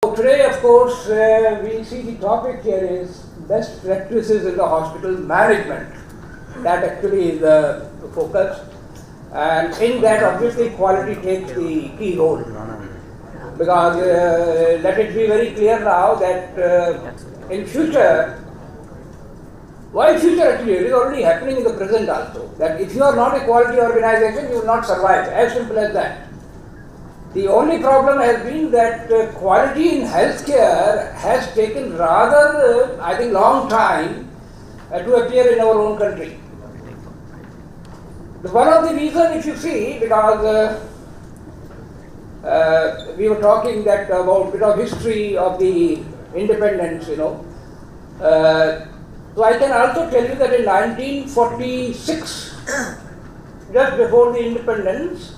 So today, of course, we see the topic here is best practices in the hospital management. That actually is the focus, and in that, obviously, quality takes the key role. Because let it be very clear now that in future, while future actually it is already happening in the present also, that if you are not a quality organization, you will not survive. As simple as that. The only problem has been that quality in healthcare has taken rather, I think, long time to appear in our own country. One of the reasons, if you see, because we were talking that about a bit of history of the independence, so I can also tell you that in 1946, just before the independence,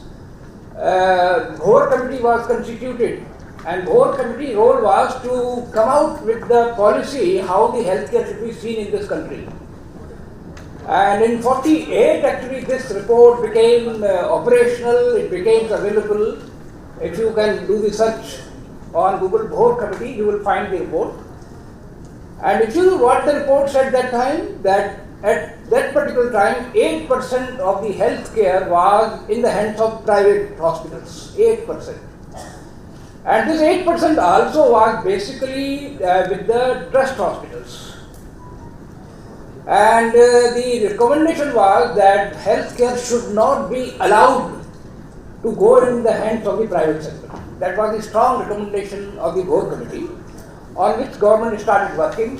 Board committee was constituted, and Board committee role was to come out with the policy how the healthcare should be seen in this country. And in 48, actually, this report became operational. It became available. If you can do the search on Google Board committee, you will find the report. And if you what the report said that time, that at that particular time, 8% of the health care was in the hands of private hospitals, 8%. And this 8% also was basically with the trust hospitals. And the recommendation was that health care should not be allowed to go in the hands of the private sector. That was the strong recommendation of the Board committee, on which government started working.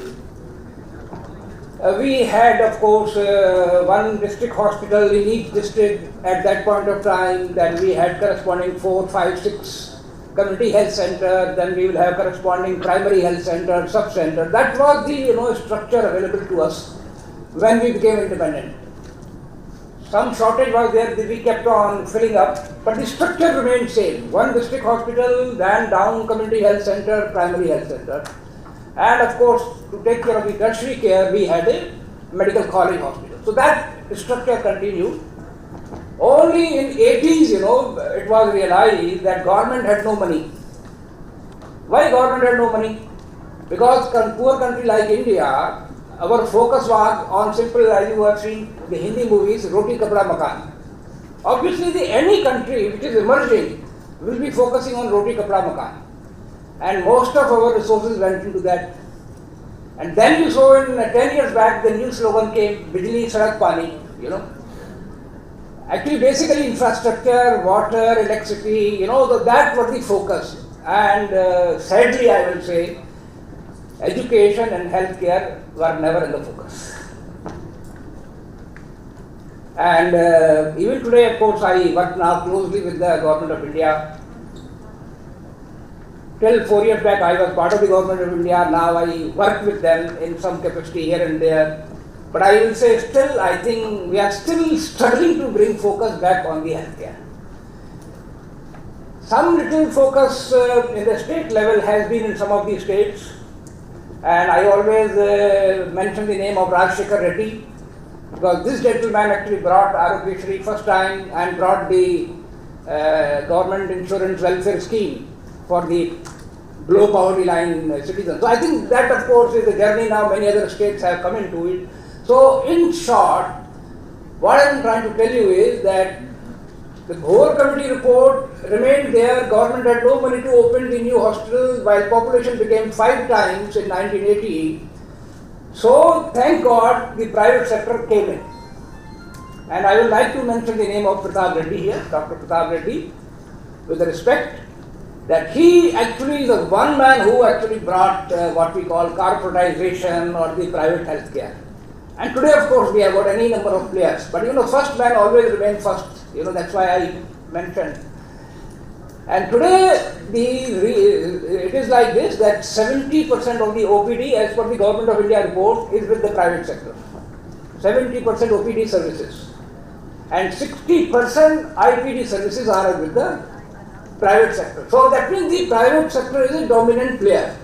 We had, of course, one district hospital in each district at that point of time. Then we had corresponding 4, 5, 6 community health center. Then we will have corresponding primary health center, sub-center. That was the structure available to us when we became independent. Some shortage was there, we kept on filling up, but the structure remained same. One district hospital, then down community health center, primary health center. And of course, to take care of the tertiary care, we had a medical college hospital. So that structure continued. Only in 80s, it was realized that government had no money. Why government had no money? Because poor country like India, our focus was on simple, as you have seen the Hindi movies, roti kapda makan. Obviously, any country which is emerging will be focusing on roti kapda makan. And most of our resources went into that. And then you saw in 10 years back, the new slogan came, Bijli, Sadak, Pani, Actually, basically infrastructure, water, electricity, that was the focus. And sadly, I will say, education and healthcare were never in the focus. And even today, of course, I work now closely with the Government of India. Till 4 years back, I was part of the Government of India. Now I work with them in some capacity here and there. But I will say still, I think we are still struggling to bring focus back on the healthcare. Some little focus in the state level has been in some of the states. And I always mention the name of Rajshekhar Reddy, because this gentleman actually brought Arogyashri first time and brought the government insurance welfare scheme for the below poverty line citizens. So I think that, of course, is a journey now. Many other states have come into it. So in short, what I am trying to tell you is that the Board committee report remained there. Government had no money to open the new hospitals while population became 5 times in 1980. So thank God the private sector came in. And I would like to mention the name of Pratap Reddy here, Dr. Pratap Reddy, with respect, that he actually is the one man who actually brought what we call corporatization or the private healthcare. And today, of course, we have got any number of players. But first man always remains first. That's why I mentioned. And today, it is like this, that 70% of the OPD, as per the Government of India report, is with the private sector. 70% OPD services. And 60% IPD services are with the private sector. So that means the private sector is a dominant player.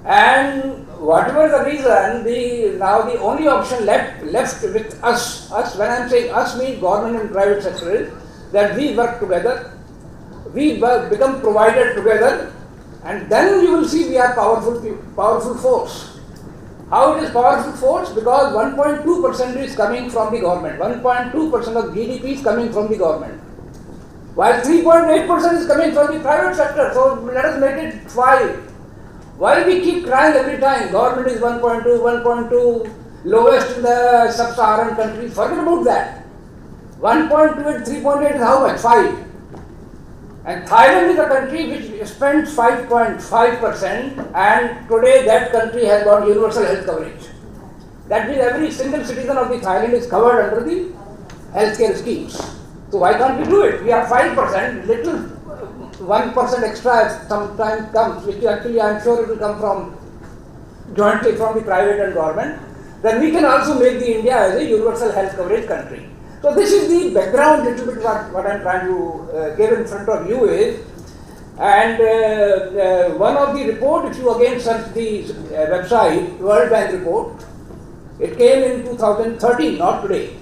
And whatever the reason, now the only option left with us, when I am saying us means government and private sector, is that we work together, we become provider together And then you will see we are powerful force. How it is powerful force? Because 1.2% is coming from the government. 1.2% of GDP is coming from the government. While 3.8% is coming from the private sector. So let us make it 5. Why we keep crying every time? Government is 1.2, 1.2, lowest in the sub-Saharan countries. Forget about that. 1.2 and 3.8 is how much? 5. And Thailand is a country which spends 5.5%, and today that country has got universal health coverage. That means every single citizen of the Thailand is covered under the healthcare schemes. So why can't we do it? We are 5%, little 1% extra sometimes comes, which actually I am sure it will come from jointly from the private and government. Then we can also make the India as a universal health coverage country. So this is the background little bit what I am trying to give in front of you is, and one of the report, if you again search the website, World Bank report, it came in 2013, not today,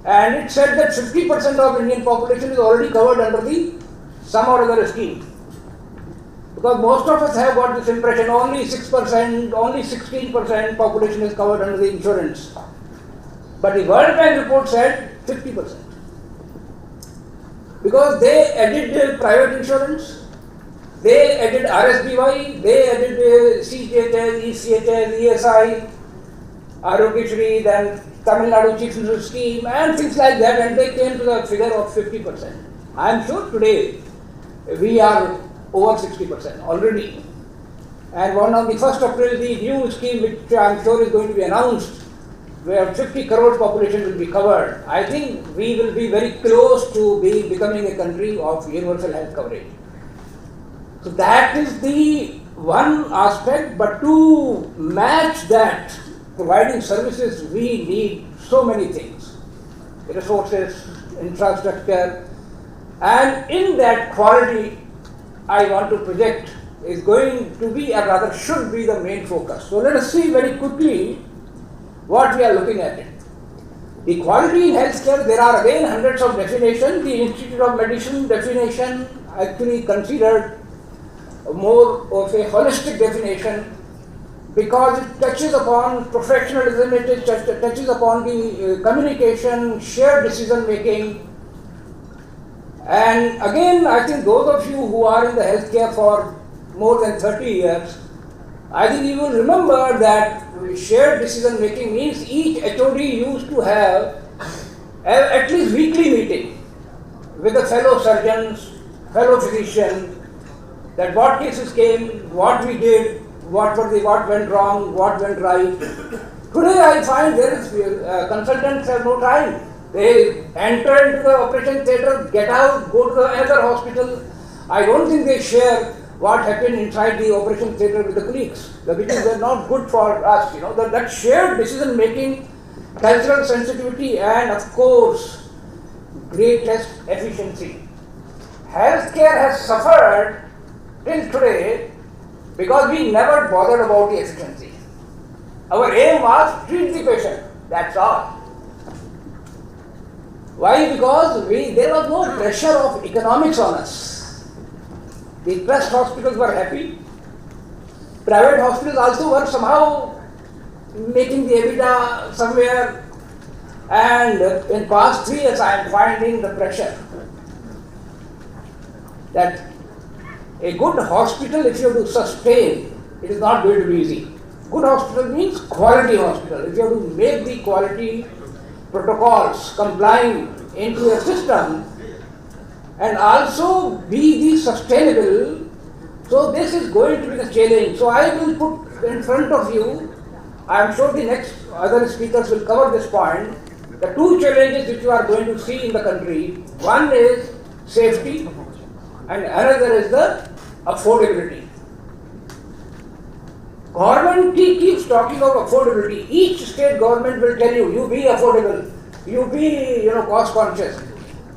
and it said that 50% of Indian population is already covered under the some or other scheme. Because most of us have got this impression only 6%, only 16% population is covered under the insurance. But the World Bank report said 50%. Because they added private insurance, they added RSBY, they added CGHS, ECHS, ESI, Arogyashri, then Tamil Nadu Chief Minister Scheme and things like that, and they came to the figure of 50%. I am sure today we are over 60% already. And one on the 1st April, the new scheme which I am sure is going to be announced, where 50 crore population will be covered, I think we will be very close to becoming a country of universal health coverage. So that is the one aspect, but to match that, providing services, we need so many things. Resources, infrastructure, and in that quality I want to project is going to be, or rather should be, the main focus. So let us see very quickly what we are looking at it. The quality in healthcare, there are again hundreds of definitions. The Institute of Medicine definition actually considered more of a holistic definition because it touches upon professionalism, it touches upon the communication, shared decision making. And again, I think those of you who are in the healthcare for more than 30 years, I think you will remember that shared decision making means each HOD used to have at least weekly meeting with the fellow surgeons, fellow physicians, that what cases came, what we did, what went wrong, what went right. Today I find there is consultants have no time. They enter into the operation theatre, get out, go to the other hospital. I don't think they share what happened inside the operation theatre with the colleagues, which is not good for us. That shared decision making, cultural sensitivity, and of course, greatest efficiency. Healthcare has suffered till today because we never bothered about the efficiency. Our aim was treat the patient, that's all. Why? Because there was no pressure of economics on us. The trust hospitals were happy. Private hospitals also were somehow making the EBITDA somewhere. And in past 3 years I am finding the pressure that a good hospital, if you have to sustain, it is not going to be easy. Good hospital means quality hospital. If you have to make the quality protocols complying into a system and also be the sustainable, so this is going to be the challenge. So I will put in front of you, I am sure the next other speakers will cover this point, the 2 challenges which you are going to see in the country. One is safety and another is the affordability. Government keeps talking of affordability. Each state government will tell you, you be affordable, you be cost conscious.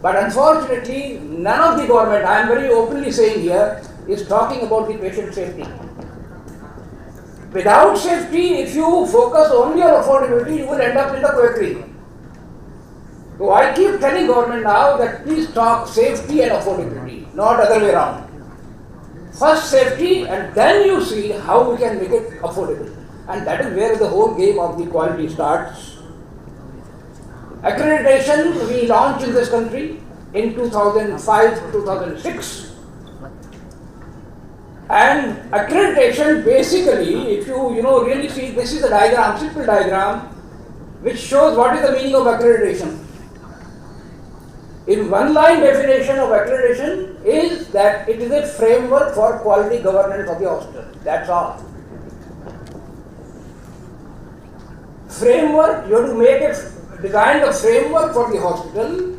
But unfortunately, none of the government, I am very openly saying here, is talking about the patient safety. Without safety, if you focus only on affordability, you will end up in the quackery. So I keep telling government now that please talk safety and affordability, not other way around. First safety, and then you see how we can make it affordable. And that is where the whole game of the quality starts. Accreditation we launched in this country in 2005-2006. And accreditation basically, if you really see, this is a diagram, simple diagram, which shows what is the meaning of accreditation. In one line definition of accreditation is that it is a framework for quality governance of the hospital. That's all. Framework, you have to design the framework for the hospital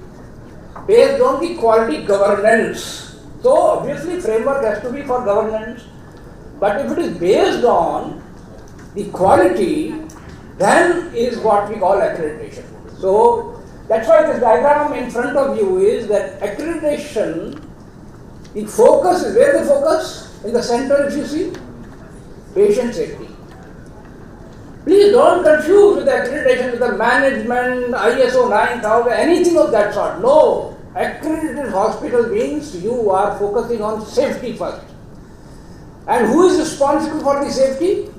based on the quality governance. So obviously framework has to be for governance, but if it is based on the quality, then is what we call accreditation. So that's why this diagram in front of you is that accreditation, the focus is, where the focus? In the center if you see, patient safety. Please don't confuse with the accreditation with the management, ISO 9000, anything of that sort. No. Accredited hospital means you are focusing on safety first. And who is responsible for the safety?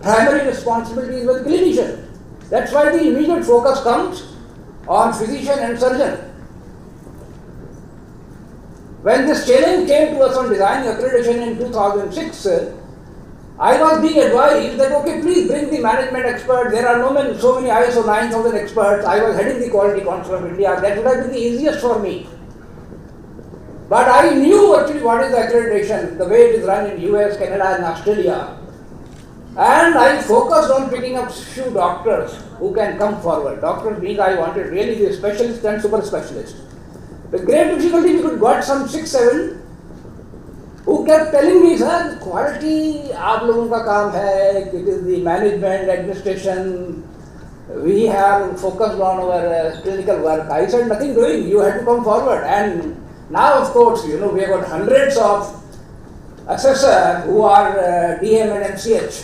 Primary responsibility is with the clinician. That's why the immediate focus comes on physician and surgeon. When this challenge came to us on designing accreditation in 2006, I was being advised that, okay, please bring the management expert. There are so many ISO 9000 experts. I was heading the Quality Council of India. That would have been the easiest for me. But I knew actually what is accreditation, the way it is run in US, Canada and Australia. And I focused on picking up few doctors who can come forward. Doctors means I wanted really the specialist and super specialist. With great difficulty we could got some 6-7 who kept telling me, sir, quality आप लोगों का काम है, it is the management, administration, we have focused on our clinical work. I said, nothing doing, you had to come forward. And now of course, we have got hundreds of assessors who are DM and MCH.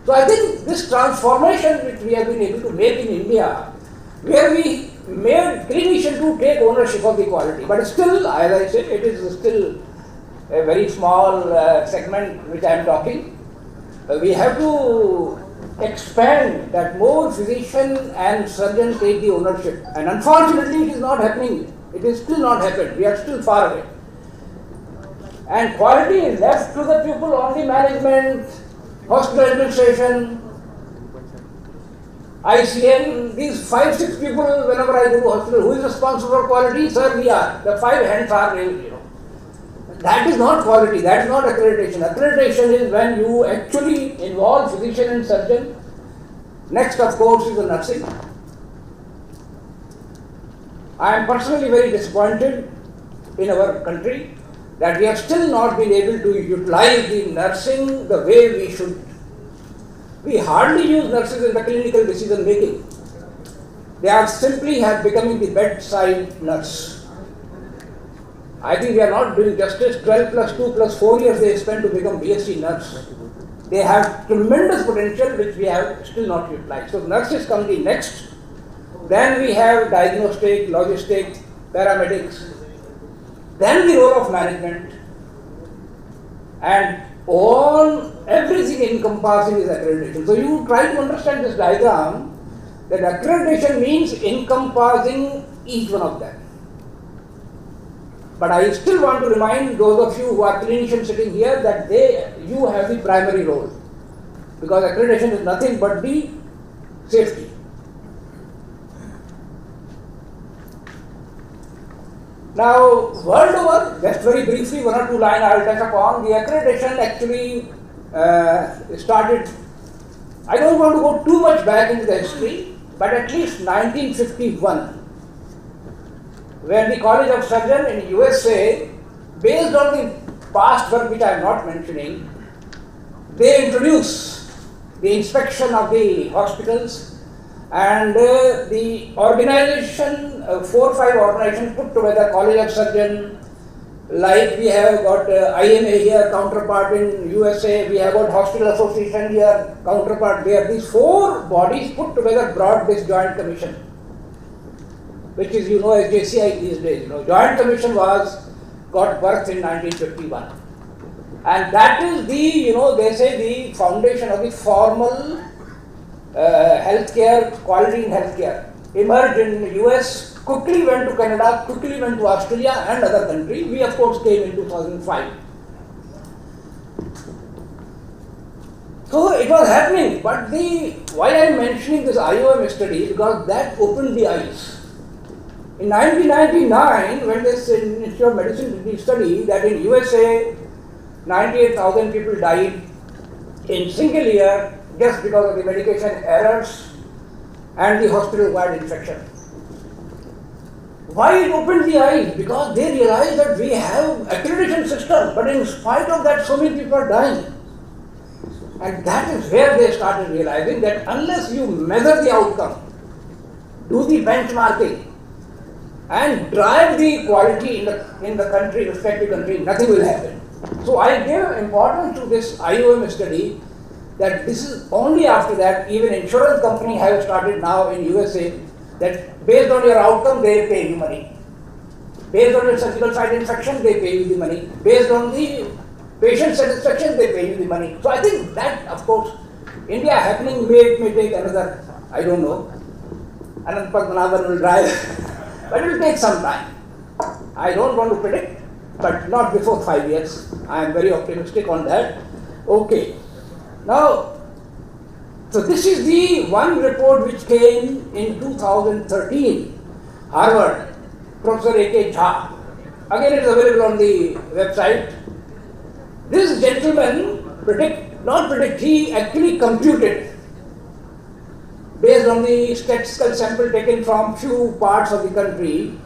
So I think this transformation which we have been able to make in India, where we made clinicians to take ownership of the quality, but still, as I said, it is still a very small segment which I am talking. We have to expand that more physician and surgeon take the ownership, and unfortunately it is not happening. It is still not happened. We are still far away. And quality is left to the people on the management, hospital administration, ICM, these 5-6 people whenever I go to hospital, who is responsible for quality? Sir, we are. The 5 hands are raised, That is not quality, that is not accreditation. Accreditation is when you actually involve physician and surgeon. Next, of course, is the nursing. I am personally very disappointed in our country that we have still not been able to utilize the nursing the way we should. We hardly use nurses in the clinical decision making. They are simply becoming the bedside nurse. I think we are not doing justice. 12 plus 2 plus 4 years they spend to become BSc nurse. They have tremendous potential which we have still not utilized. So nurses come the next. Then we have diagnostic, logistic, paramedics. Then the role of management. And all everything encompassing is accreditation. So you try to understand this diagram that accreditation means encompassing each one of them. But I still want to remind those of you who are clinicians sitting here that you have the primary role, because accreditation is nothing but the safety. Now, world over, just very briefly, 1 or 2 lines I will touch upon. The accreditation actually started, I don't want to go too much back into the history, but at least 1951. When the College of Surgeons in USA, based on the past work which I am not mentioning, they introduced the inspection of the hospitals, and the organization, 4 or 5 organizations put together, College of Surgeons, like we have got IMA here, counterpart in USA, we have got Hospital Association here, counterpart there. These 4 bodies put together brought this Joint Commission, which is, as JCI these days. Joint Commission was got birth in 1951. And that is the, they say the foundation of the formal healthcare, quality in healthcare. Emerged in the US, quickly went to Canada, quickly went to Australia and other countries. We of course came in 2005. So it was happening, but why I am mentioning this IOM study, because that opened the eyes. In 1999, when this Institute of Medicine did the study that in USA, 98,000 people died in single year just because of the medication errors and the hospital-acquired infection. Why it opened the eyes? Because they realized that we have accreditation system, but in spite of that, so many people are dying. And that is where they started realizing that unless you measure the outcome, do the benchmarking, and drive the quality in the country, respective country, nothing will happen. So I gave importance to this IOM study, that this is only after that even insurance companies have started now in USA that based on your outcome they pay you money. Based on your surgical site infection they pay you the money. Based on the patient satisfaction they pay you the money. So I think that of course India happening may take another, I don't know, another Padmanabhan will drive, but it will take some time. I don't want to predict, but not before 5 years. I am very optimistic on that. Okay. Now, so this is the one report which came in 2013, Harvard, Professor A.K. Jha. Again, it is available on the website. This gentleman he actually computed based on the statistical sample taken from few parts of the country,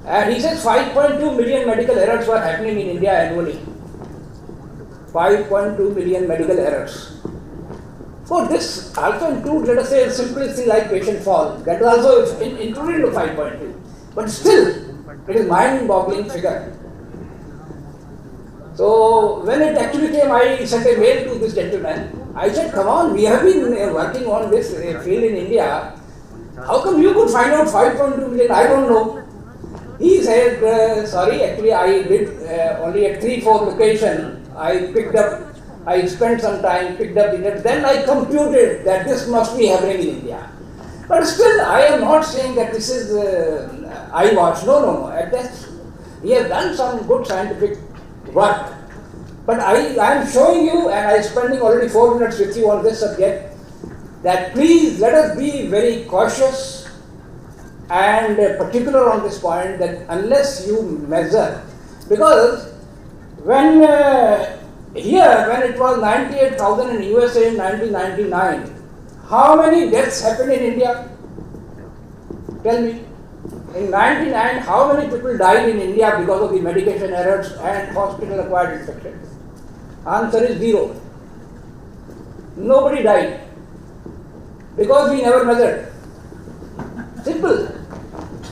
and he says 5.2 million medical errors were happening in India annually. 5.2 million medical errors. So this also includes, let us say, simplicity like patient fall. That is also included in the 5.2. But still, it is mind-boggling figure. So when it actually came, I sent a mail to this gentleman. I said, come on, we have been working on this field in India. How come you could find out 5.2 million? I don't know. He said, sorry, actually I did only at 3-4 locations. I spent some time, picked up the net, then I computed that this must be happening in India. But still, I am not saying that this is eyewash. No. At best, he has done some good scientific work. But I am showing you, and I am spending already 4 minutes with you on this subject, that please let us be very cautious and particular on this point, that unless you measure, because when it was 98,000 in USA in 1999, how many deaths happened in India? Tell me. In 1999, how many people died in India because of the medication errors and hospital-acquired infections? Answer is 0. Nobody died because we never measured. Simple.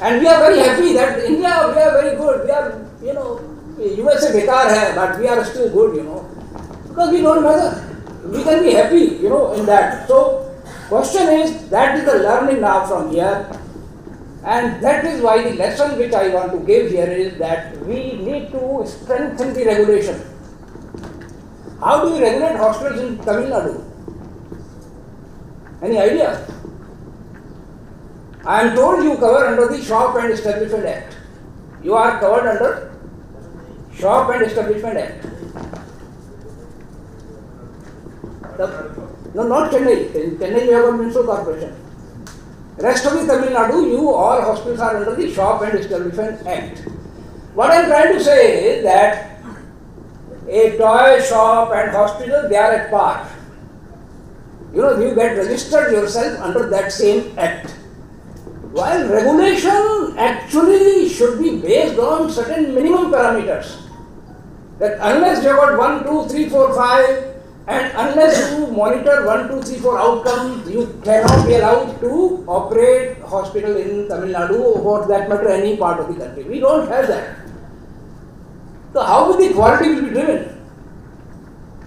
And we are very happy that India, we are very good. We are, USA bekar hai, but we are still good, because we don't measure. We can be happy, in that. So, question is, that is the learning now from here. And that is why the lesson which I want to give here is that we need to strengthen the regulation. How do we regulate hospitals in Tamil Nadu? Any idea? I am told you cover under the Shop and Establishment Act. You are covered under Shop and Establishment Act. No, not Chennai. In Chennai you have a municipal corporation. Rest of the Tamil Nadu, all hospitals are under the Shop and Establishment Act. What I am trying to say is that a toy shop and hospital, they are at par. You get registered yourself under that same act. While regulation actually should be based on certain minimum parameters. That unless you have got 1, 2, 3, 4, 5, and unless you monitor 1, 2, 3, 4 outcomes, you cannot be allowed to operate hospital in Tamil Nadu or for that matter any part of the country. We don't have that. So how will the quality will be driven?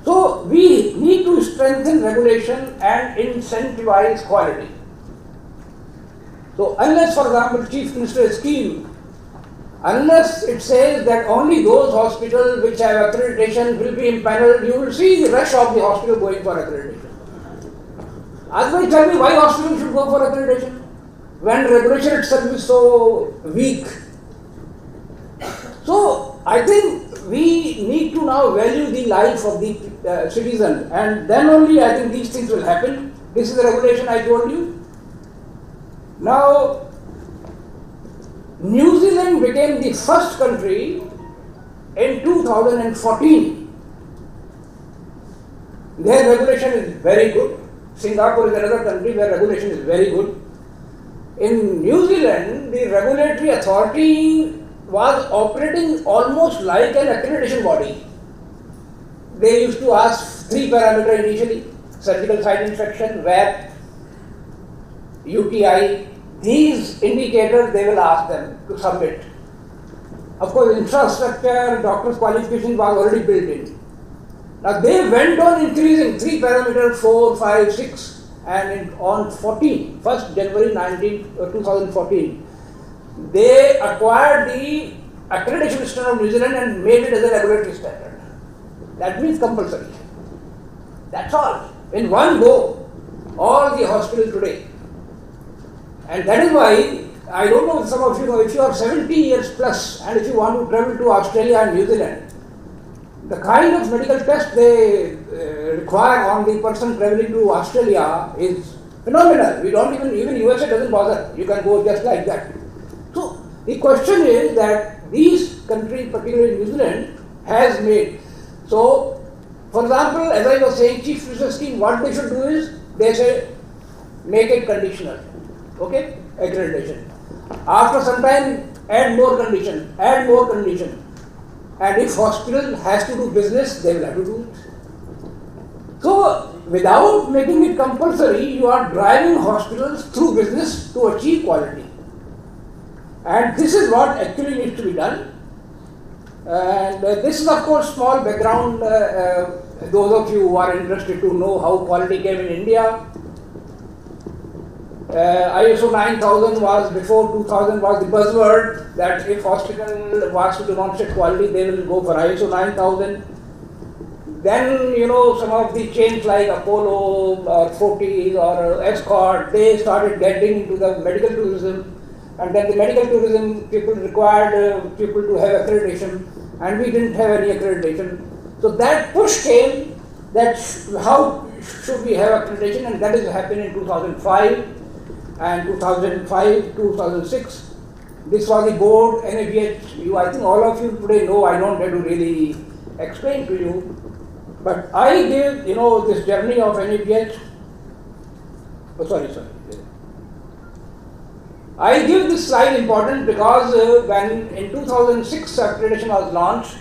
So we need to strengthen regulation and incentivize quality. So unless, for example, Chief Minister's scheme Unless it says that only those hospitals which have accreditation will be impaneled, you will see the rush of the hospital going for accreditation. Otherwise, tell me why hospitals should go for accreditation when regulation itself is so weak. So, I think we need to now value the life of the citizen, and then only I think these things will happen. This is the regulation I told you. Now, New Zealand became the first country in 2014. Their regulation is very good. Singapore is another country where regulation is very good. In New Zealand, the regulatory authority was operating almost like an accreditation body. They used to ask 3 parameters initially: surgical site infection, VAP, UTI. These indicators they will ask them to submit. Of course, infrastructure, doctor's qualification was already built in. Now they went on increasing 3 parameters, 4, 5, 6, and on 1st January 2014, they acquired the accreditation standard of New Zealand and made it as a regulatory standard. That means compulsory. That's all. In one go, all the hospitals today. And that is why, I don't know if some of you know, if you are 70 years plus and if you want to travel to Australia and New Zealand, the kind of medical test they require on the person traveling to Australia is phenomenal. We don't even USA doesn't bother. You can go just like that. So the question is that these countries, particularly New Zealand, has made. So, for example, as I was saying, Chief Minister scheme, what they should do is, they say, make it conditional. Okay, accreditation. After some time, add more condition, and if hospital has to do business, they will have to do it. So, without making it compulsory, you are driving hospitals through business to achieve quality. And this is what actually needs to be done. And this is of course small background, those of you who are interested to know how quality came in India. ISO 9000 was, before 2000 was the buzzword that if hospital wants to demonstrate quality, they will go for ISO 9000. Then, you know, some of the chains like Apollo or Fortis or Escort, they started getting into the medical tourism. And then the medical tourism people required people to have accreditation, and we didn't have any accreditation. So that push came that how should we have accreditation, and that is happened in 2005 and 2005, 2006. This was the board, NABH. I think all of you today know, I don't have to really explain to you. But I gave, you know, this journey of NABH. Oh, sorry. I give this slide important because when in 2006 accreditation was launched,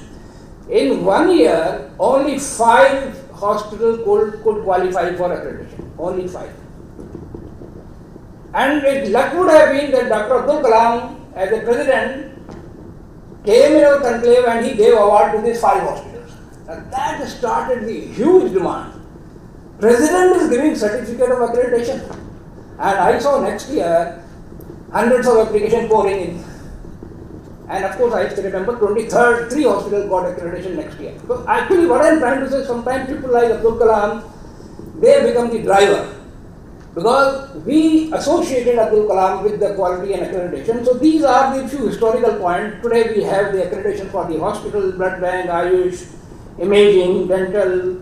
in 1 year only 5 hospitals could qualify for accreditation, only 5. And luck would have been that Dr. Abdul Kalam, as the president, came in our conclave and he gave award to these 5 hospitals. And that started the huge demand. President is giving certificate of accreditation. And I saw next year hundreds of applications pouring in. And of course, I still remember 23rd, 3 hospitals got accreditation next year. So actually what I am trying to say, sometimes people like Abdul Kalam, they become the driver. Because we associated Abdul Kalam with the quality and accreditation. So these are the few historical points. Today we have the accreditation for the hospital, blood bank, Ayush, imaging, dental,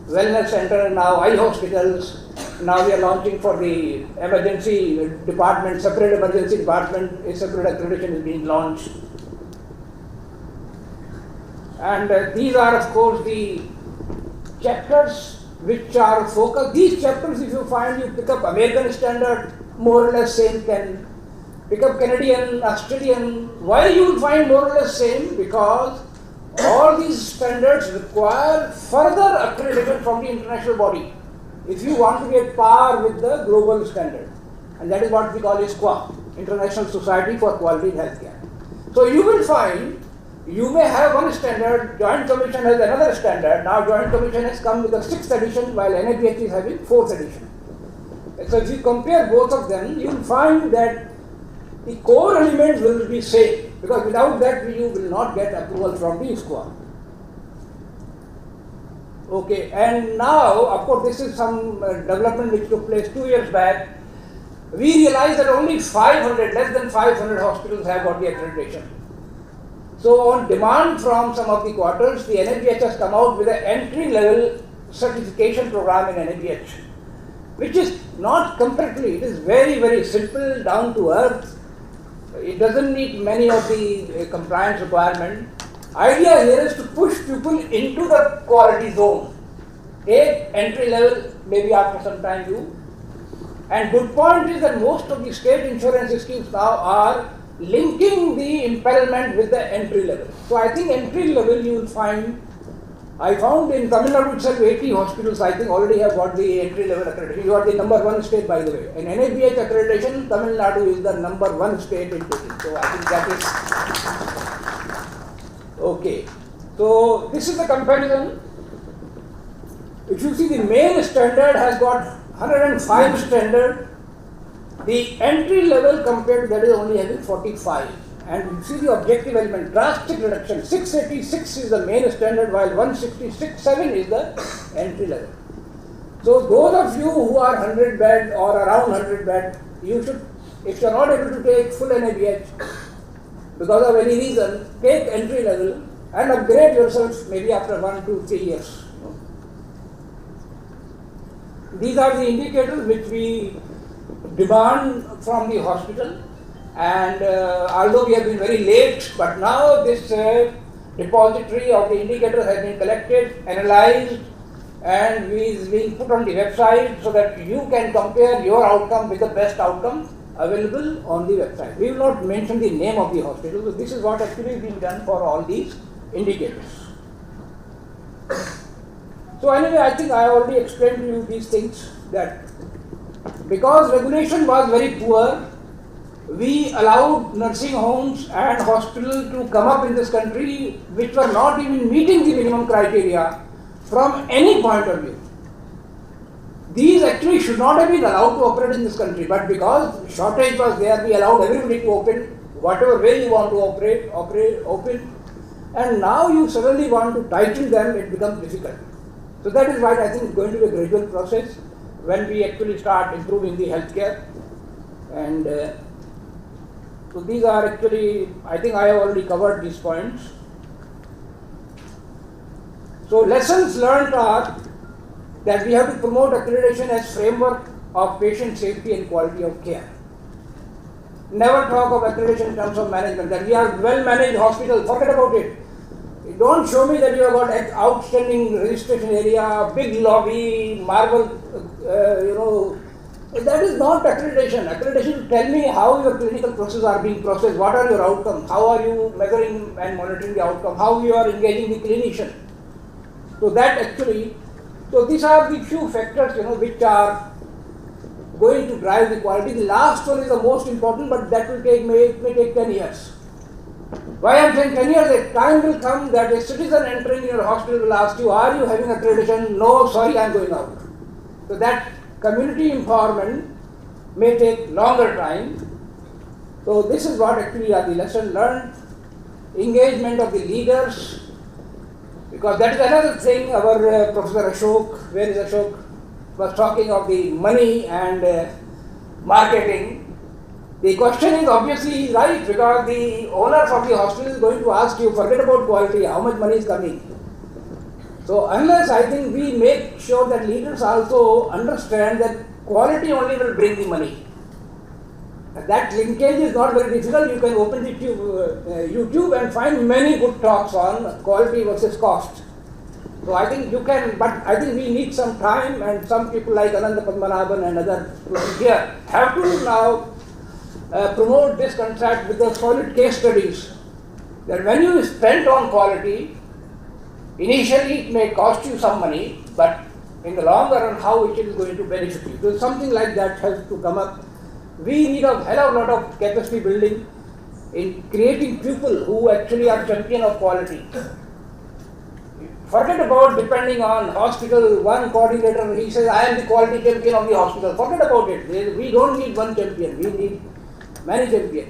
wellness center, now eye hospitals. Now we are launching for the emergency department, separate emergency department, a separate accreditation is being launched. And these are of course the chapters which are focused. These chapters, if you find, you pick up American standard, more or less same, can pick up Canadian, Australian. Why you will find more or less same? Because all these standards require further accreditation from the international body if you want to be at par with the global standard. And that is what we call ISQA, International Society for Quality in Healthcare. So you will find, you may have one standard, Joint Commission has another standard. Now Joint Commission has come with the 6th edition while NABH is having 4th edition. So if you compare both of them, you will find that the core elements will be same, because without that you will not get approval from the ISQA. Okay, and now, of course, this is some development which took place 2 years back. We realized that only 500, less than 500 hospitals have got the accreditation. So, on demand from some of the quarters, the NABH has come out with an entry-level certification program in NABH, which is not completely, it is very, very simple, down to earth. It doesn't need many of the compliance requirements. Idea here is to push people into the quality zone. Take entry level, maybe after some time you. And good point is that most of the state insurance schemes now are linking the impairment with the entry level. So I think entry level you will find, I found in Tamil Nadu itself 80 hospitals I think already have got the entry level accreditation. You are the #1 state, by the way. In NABH accreditation, Tamil Nadu is the #1 state in total. So I think that is okay. So this is the comparison. If you see, the main standard has got 105 standard. The entry level compared to that is only having 45. And you see the objective element, drastic reduction. 686 is the main standard, while 166.7 is the entry level. So those of you who are 100 bed or around 100 bed, you should, if you are not able to take full NABH because of any reason, take entry level and upgrade yourself maybe after 1, 2, 3 years. These are the indicators which we demand from the hospital. And although we have been very late, but now this repository of the indicators has been collected, analyzed, and is being put on the website so that you can compare your outcome with the best outcome available on the website. We will not mention the name of the hospital, so this is what actually is being done for all these indicators. So anyway, I think I already explained to you these things, that because regulation was very poor, we allowed nursing homes and hospitals to come up in this country which were not even meeting the minimum criteria from any point of view. These actually should not have been allowed to operate in this country, but because shortage was there, we allowed everybody to open whatever way you want to open, and now you suddenly want to tighten them, it becomes difficult. So that is why I think it's going to be a gradual process when we actually start improving the healthcare. And so these are actually, I think I have already covered these points. So lessons learned are that we have to promote accreditation as framework of patient safety and quality of care. Never talk of accreditation in terms of management, that we are well managed hospital, forget about it. Don't show me that you have got outstanding registration area, big lobby, marble, that is not accreditation. Accreditation will tell me how your clinical processes are being processed, what are your outcomes, how are you measuring and monitoring the outcome, how you are engaging the clinician. So that actually, so these are the few factors, which are going to drive the quality. The last one is the most important, but that will take, it may take 10 years. Why I am saying 10 years? A time will come that a citizen entering your hospital will ask you, are you having accreditation? No, sorry, I am going out. So that community empowerment may take longer time. So this is what actually are the lessons learned. Engagement of the leaders, because that is another thing. Our Professor Ashok, where is Ashok, was talking of the money and marketing. The question is obviously right, because the owner of the hospital is going to ask you, forget about quality, how much money is coming. So unless I think we make sure that leaders also understand that quality only will bring the money. That linkage is not very difficult. You can open the YouTube and find many good talks on quality versus cost. So I think you can, but I think we need some time, and some people like Ananda Padmanabhan and other people here have to now promote this concept with the solid case studies, that when you spend on quality, initially it may cost you some money, but in the longer run, how it is going to benefit you. So something like that has to come up. We need a hell of a lot of capacity building in creating people who actually are champion of quality. Forget about depending on hospital, one coordinator, he says, I am the quality champion of the hospital. Forget about it. We don't need one champion. We need manage MPH.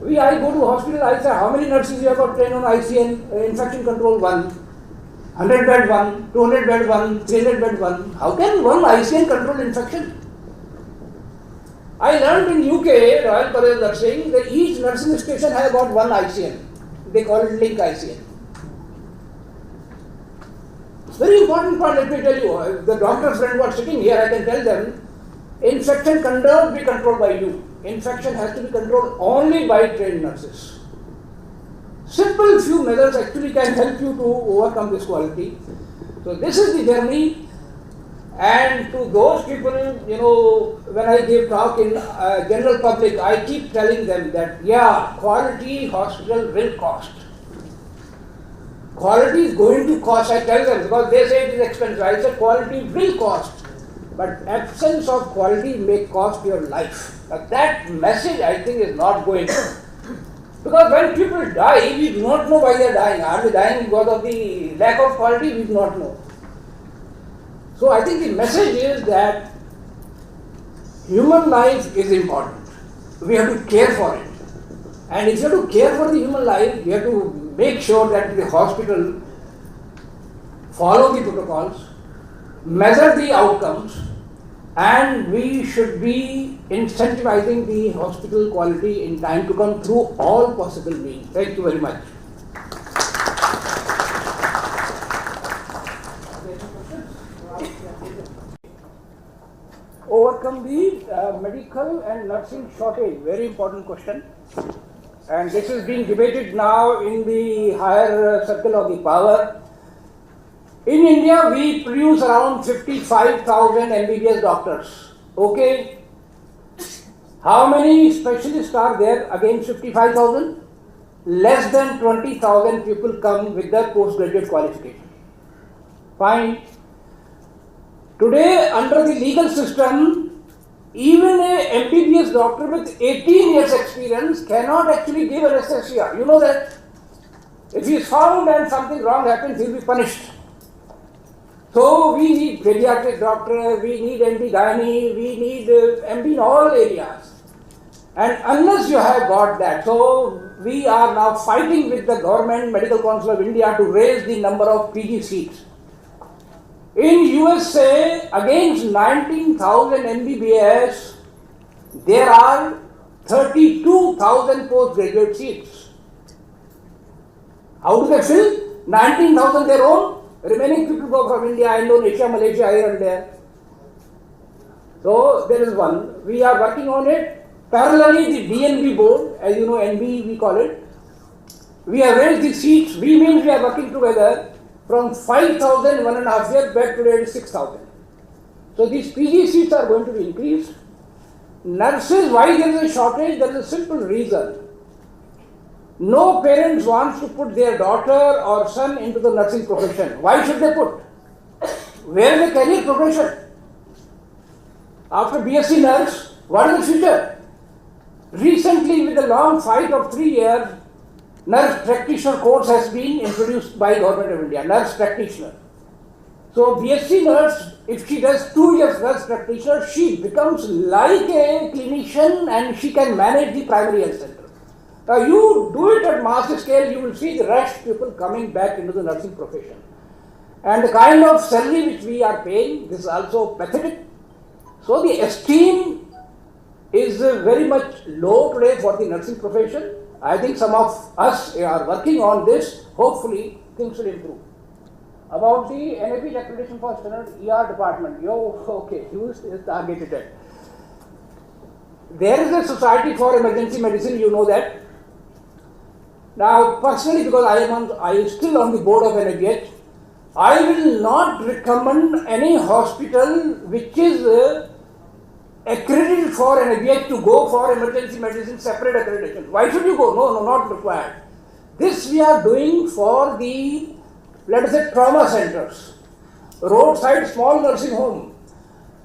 I go to hospital, I say, how many nurses you have got trained on ICN, infection control 1, 100 bed 1, 200 bed 1, 300 bed 1. How can one ICN control infection? I learned in UK, Royal College of Nursing, that each nursing station has got one ICN. They call it link ICN. Very important point, let me tell you. The doctor friend who are sitting here, I can tell them, infection cannot be controlled by you. Infection has to be controlled only by trained nurses. Simple few measures actually can help you to overcome this quality. So this is the journey. And to those people, when I give talk in general public, I keep telling them that, yeah, quality hospital will cost. Quality is going to cost, I tell them, because they say it is expensive. I say quality will cost. But absence of quality may cost your life. But that message, I think, is not going. Because when people die, we do not know why they are dying. Are they dying because of the lack of quality? We do not know. So I think the message is that human life is important. We have to care for it. And if you have to care for the human life, you have to make sure that the hospital follow the protocols, measure the outcomes, and we should be incentivizing the hospital quality in time to come through all possible means. Thank you very much. Overcome the medical and nursing shortage, very important question. And this is being debated now in the higher circle of the power. In India, we produce around 55,000 MBBS doctors. Okay. How many specialists are there against 55,000? Less than 20,000 people come with their postgraduate qualification. Fine. Today, under the legal system, even a MBBS doctor with 18 years experience cannot actually give anesthesia. You know that? If he is found and something wrong happens, he will be punished. So we need pediatric doctor, we need MD Gyani, we need MD in all areas. And unless you have got that, so we are now fighting with the Government Medical Council of India to raise the number of PG seats. In USA, against 19,000 MBBS, there are 32,000 postgraduate seats. How do they fill? 19,000 their own. Remaining people go from India, Indonesia, Malaysia, here and there. So there is one. We are working on it. Parallelly, the DNB board, as you know, NB we call it, we have raised the seats. We mean we are working together from 5,000 1.5 years back today it is 6,000. So these PG seats are going to be increased. Nurses, why there is a shortage? There is a simple reason. No parents wants to put their daughter or son into the nursing profession. Why should they put? Where is the career progression? After BSc nurse, what is the future? Recently, with a long fight of 3 years, nurse practitioner course has been introduced by Government of India, nurse practitioner. So BSc nurse, if she does 2 years nurse practitioner, she becomes like a clinician and she can manage the primary health center. Now you do it at mass scale, you will see the rush people coming back into the nursing profession. And the kind of salary which we are paying, this is also pathetic. So the esteem is very much low today for the nursing profession. I think some of us are working on this. Hopefully things will improve. About the NAB accreditation for standard ER department, you is targeted at. There is a society for emergency medicine, you know that. Now, personally, because I am still on the board of NABH, I will not recommend any hospital which is accredited for NABH to go for emergency medicine separate accreditation. Why should you go? No, not required. This we are doing for the, let us say, trauma centers, roadside small nursing home,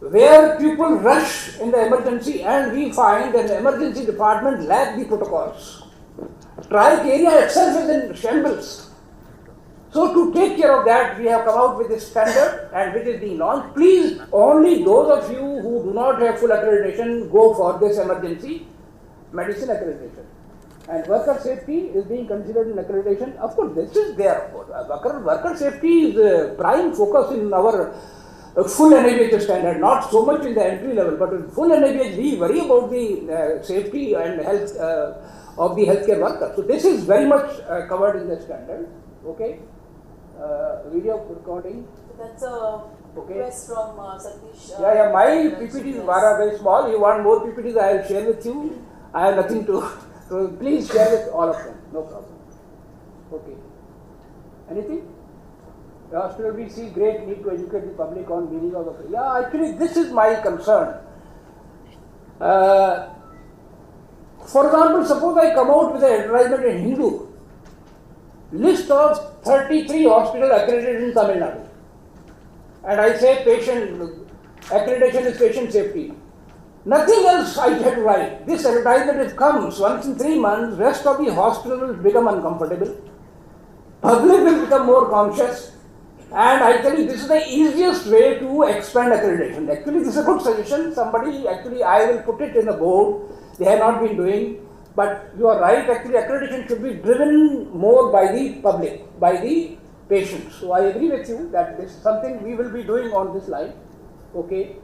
where people rush in the emergency and we find that the emergency department lack the protocols. Trike area itself is in shambles. So to take care of that, we have come out with this standard and which is being launched. Please, only those of you who do not have full accreditation go for this emergency. medicine accreditation. And worker safety is being considered in accreditation. Of course, this is there. Worker safety is prime focus in our full NABH standard, not so much in the entry level, but in full NABH we worry about the safety and health of the healthcare worker. So this is very much covered in the standard. Okay. Video recording. That's a request from Satish. Yeah, my PPTs are very small. You want more PPTs, I will share with you. I have nothing to, so please share with all of them. No problem. Okay. Anything? The hospital we see great need to educate the public on meaning of the. Yeah, actually this is my concern. For example, suppose I come out with an advertisement in Hindu, list of 33 hospital accredited in Tamil Nadu, and I say patient accreditation is patient safety. Nothing else I have to write. This advertisement, if comes once in 3 months, rest of the hospital will become uncomfortable. Public will become more conscious. And I tell you, this is the easiest way to expand accreditation. Actually, this is a good suggestion. Somebody, actually, I will put it in the board. They have not been doing. But you are right, actually, accreditation should be driven more by the public, by the patients. So I agree with you that this is something we will be doing on this line. Okay.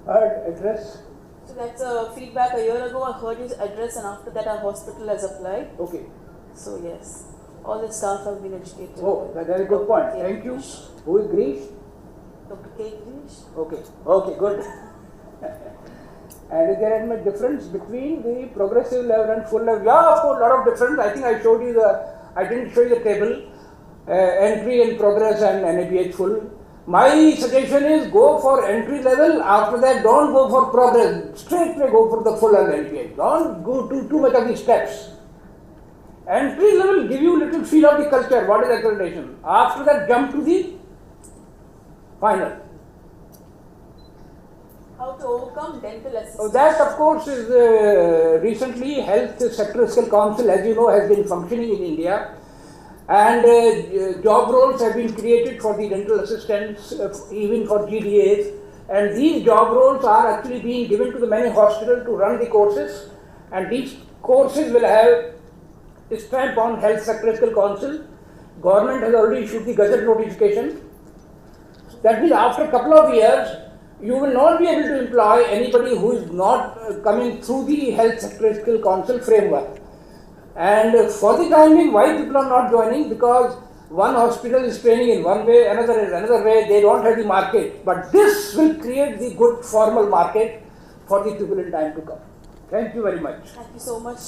Heard address. So that's a feedback. A year ago, I heard his address, and after that, our hospital has applied. Okay. So yes, all the staff have been educated. Oh, that's a good point. Thank you. Who is Grish? Dr. K. Grish. Okay. Okay, good. And is there any difference between the progressive level and full level? Yeah, of course, a lot of difference. I think I showed you I didn't show you the table, entry and progress and NABH full. My suggestion is go for entry level, after that don't go for progress, straight away go for the full and NABH. Don't go to too much of the steps. Entry level give you little feel of the culture, what is accreditation. After that jump to the final. How to overcome dental assistance? So that of course is recently Health Sectorial Council, as you know, has been functioning in India, and job roles have been created for the dental assistants, even for GDAs, and these job roles are actually being given to the many hospitals to run the courses, and these courses will have a stamp on Health Sectorial Council. Government has already issued the Gazette notification. That means after a couple of years, you will not be able to employ anybody who is not coming through the Health Sectorial Council framework. And for the time being, why people are not joining? Because one hospital is training in one way, another is another way, they don't have the market. But this will create the good formal market for the people in time to come. Thank you very much. Thank you so much.